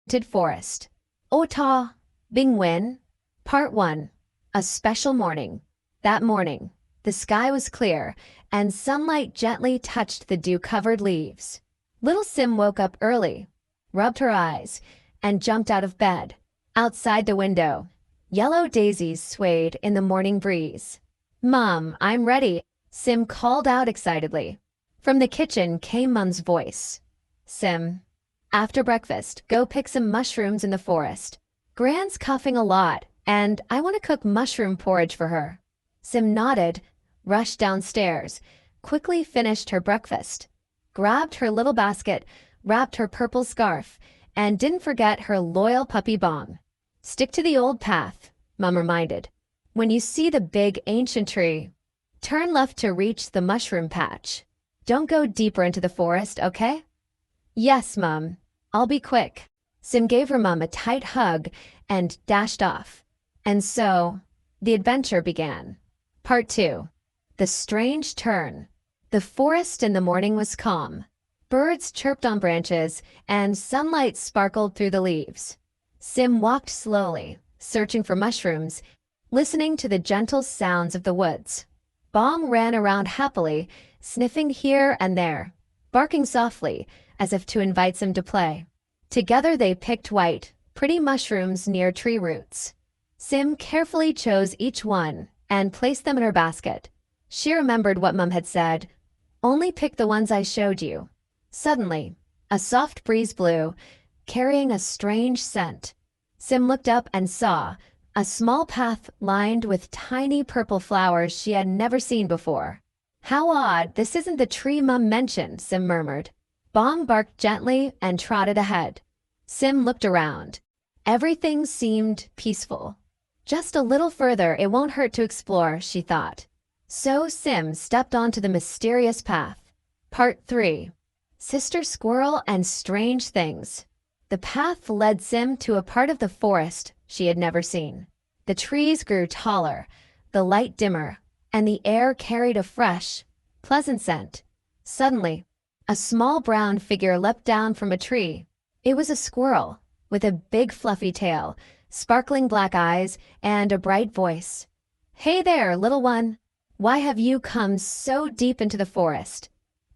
Enchanted Forest. Ota, Bingwen. Part 1. A special morning. That morning, the sky was clear, and sunlight gently touched the dew-covered leaves. Little Sim woke up early, rubbed her eyes, and jumped out of bed. Outside the window, yellow daisies swayed in the morning breeze. "Mom, I'm ready," Sim called out excitedly. From the kitchen came Mum's voice. "Sim, after breakfast, go pick some mushrooms in the forest. Gran's coughing a lot, and I want to cook mushroom porridge for her." Sim nodded, rushed downstairs, quickly finished her breakfast, grabbed her little basket, wrapped her purple scarf, and didn't forget her loyal puppy Bong. "Stick to the old path," Mum reminded. "When you see the big ancient tree, turn left to reach the mushroom patch. Don't go deeper into the forest, okay?" "Yes, Mum. I'll be quick." Sim gave her mum a tight hug and dashed off. And so, the adventure began. Part 2. The Strange Turn. The forest in the morning was calm. Birds chirped on branches, and sunlight sparkled through the leaves. Sim walked slowly, searching for mushrooms, listening to the gentle sounds of the woods. Bong ran around happily, sniffing here and there, barking softly, as if to invite Sim to play. Together they picked white, pretty mushrooms near tree roots. Sim carefully chose each one and placed them in her basket. She remembered what Mum had said, "Only pick the ones I showed you." Suddenly, a soft breeze blew, carrying a strange scent. Sim looked up and saw a small path lined with tiny purple flowers she had never seen before. "How odd, this isn't the tree Mum mentioned," Sim murmured. Bong barked gently and trotted ahead. Sim looked around. Everything seemed peaceful. Just a little further, it won't hurt to explore, she thought. So Sim stepped onto the mysterious path. Part 3. Sister Squirrel and Strange Things. The path led Sim to a part of the forest she had never seen. The trees grew taller, the light dimmer, and the air carried a fresh, pleasant scent. Suddenly, a small brown figure leapt down from a tree. It was a squirrel, with a big fluffy tail, sparkling black eyes, and a bright voice. "Hey there, little one. Why have you come so deep into the forest?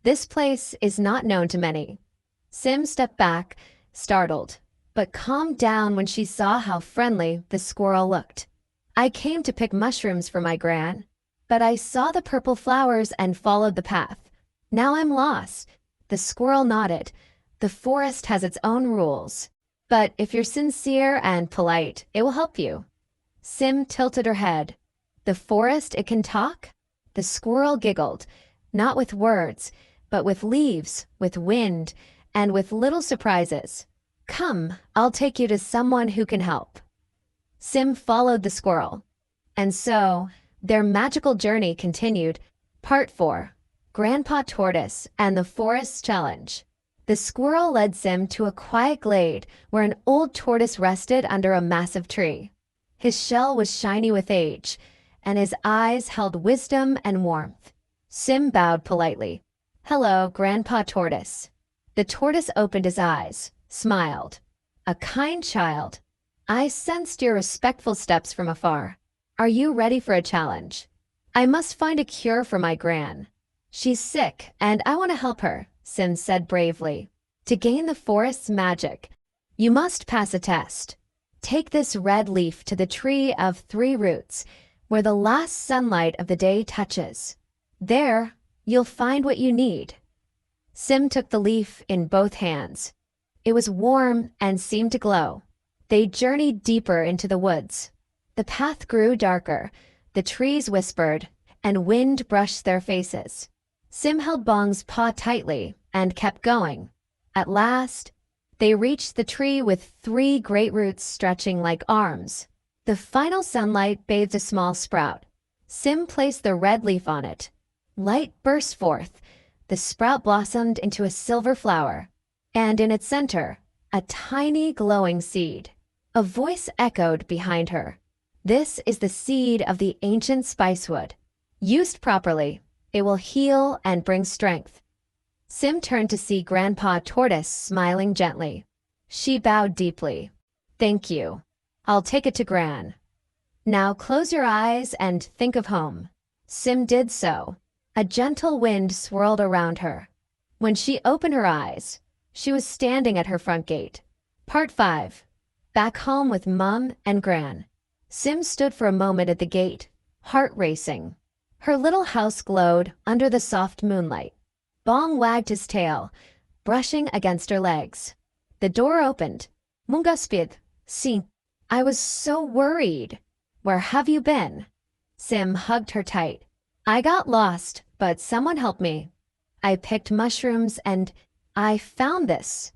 This place is not known to many." Sim stepped back, startled, but calmed down when she saw how friendly the squirrel looked. "I came to pick mushrooms for my gran, but I saw the purple flowers and followed the path. Now I'm lost." The squirrel nodded. "The forest has its own rules, but if you're sincere and polite, it will help you." Sim tilted her head. "The forest, it can talk?" The squirrel giggled, not with words, but with leaves, with wind, and with little surprises. "Come, I'll take you to someone who can help." Sim followed the squirrel. And so, their magical journey continued. Part 4. Grandpa Tortoise and the Forest Challenge. The squirrel led Sim to a quiet glade where an old tortoise rested under a massive tree. His shell was shiny with age, and his eyes held wisdom and warmth. Sim bowed politely. "Hello, Grandpa Tortoise." The tortoise opened his eyes, smiled. "A kind child. I sensed your respectful steps from afar. Are you ready for a challenge? I must find a cure for my gran. She's sick, and I want to help her," Sim said bravely. "To gain the forest's magic, you must pass a test. Take this red leaf to the tree of 3 roots, where the last sunlight of the day touches. There, you'll find what you need." Sim took the leaf in both hands. It was warm and seemed to glow. They journeyed deeper into the woods. The path grew darker, the trees whispered, and wind brushed their faces. Sim held Bong's paw tightly and kept going. At last, they reached the tree with 3 great roots stretching like arms. The final sunlight bathed a small sprout. Sim placed the red leaf on it. Light burst forth. The sprout blossomed into a silver flower, and in its center, a tiny glowing seed. A voice echoed behind her. "This is the seed of the ancient spicewood. Used properly, it will heal and bring strength." Sim turned to see Grandpa Tortoise smiling gently. She bowed deeply. Thank you. I'll take it to Gran. Now close your eyes and think of home. Sim did so. A gentle wind swirled around her. When she opened her eyes, she was standing at her front gate. Part 5. Back home with Mum and Gran. Sim stood for a moment at the gate, heart racing. Her little house glowed under the soft moonlight. Bong wagged his tail, brushing against her legs. The door opened. Mungaspid, si. I was so worried. Where have you been? Sim hugged her tight. I got lost, but someone helped me. I picked mushrooms and I found this.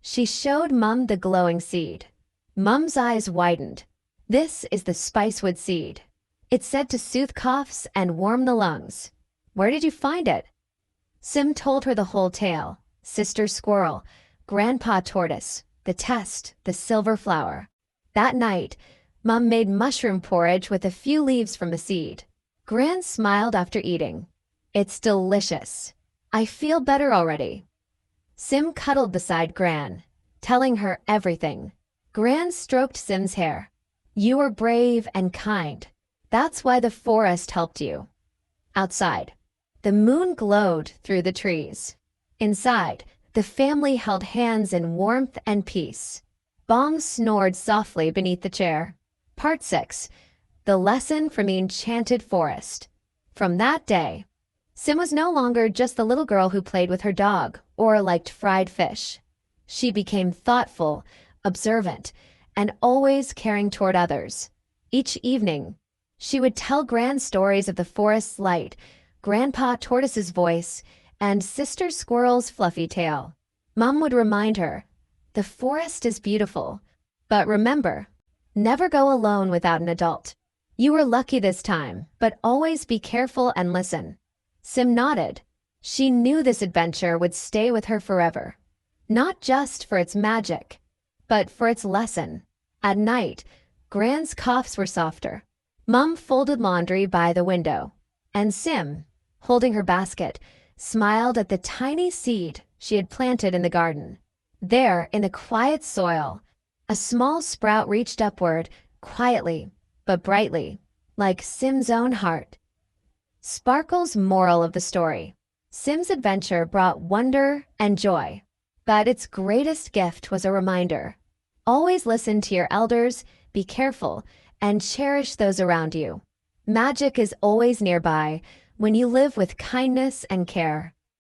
She showed Mum the glowing seed. Mum's eyes widened. This is the spicewood seed. It's said to soothe coughs and warm the lungs. Where did you find it? Sim told her the whole tale. Sister Squirrel, Grandpa Tortoise, the test, the silver flower. That night, Mum made mushroom porridge with a few leaves from the seed. Gran smiled after eating. It's delicious. I feel better already. Sim cuddled beside Gran, telling her everything. Gran stroked Sim's hair. You were brave and kind. That's why the forest helped you. Outside, the moon glowed through the trees. Inside, the family held hands in warmth and peace. Bong snored softly beneath the chair. Part 6. The Lesson from the Enchanted Forest. From that day, Sim was no longer just the little girl who played with her dog or liked fried fish. She became thoughtful, observant, and always caring toward others. Each evening, she would tell Gran stories of the forest's light, Grandpa Tortoise's voice, and Sister Squirrel's fluffy tail. Mum would remind her, the forest is beautiful, but remember, never go alone without an adult. You were lucky this time, but always be careful and listen. Sim nodded. She knew this adventure would stay with her forever. Not just for its magic, but for its lesson. At night, Gran's coughs were softer. Mum folded laundry by the window, and Sim, holding her basket, smiled at the tiny seed she had planted in the garden. There, in the quiet soil, a small sprout reached upward, quietly, but brightly, like Sim's own heart. Sparkle's moral of the story. Sim's adventure brought wonder and joy, but its greatest gift was a reminder. Always listen to your elders, be careful, and cherish those around you. Magic is always nearby when you live with kindness and care.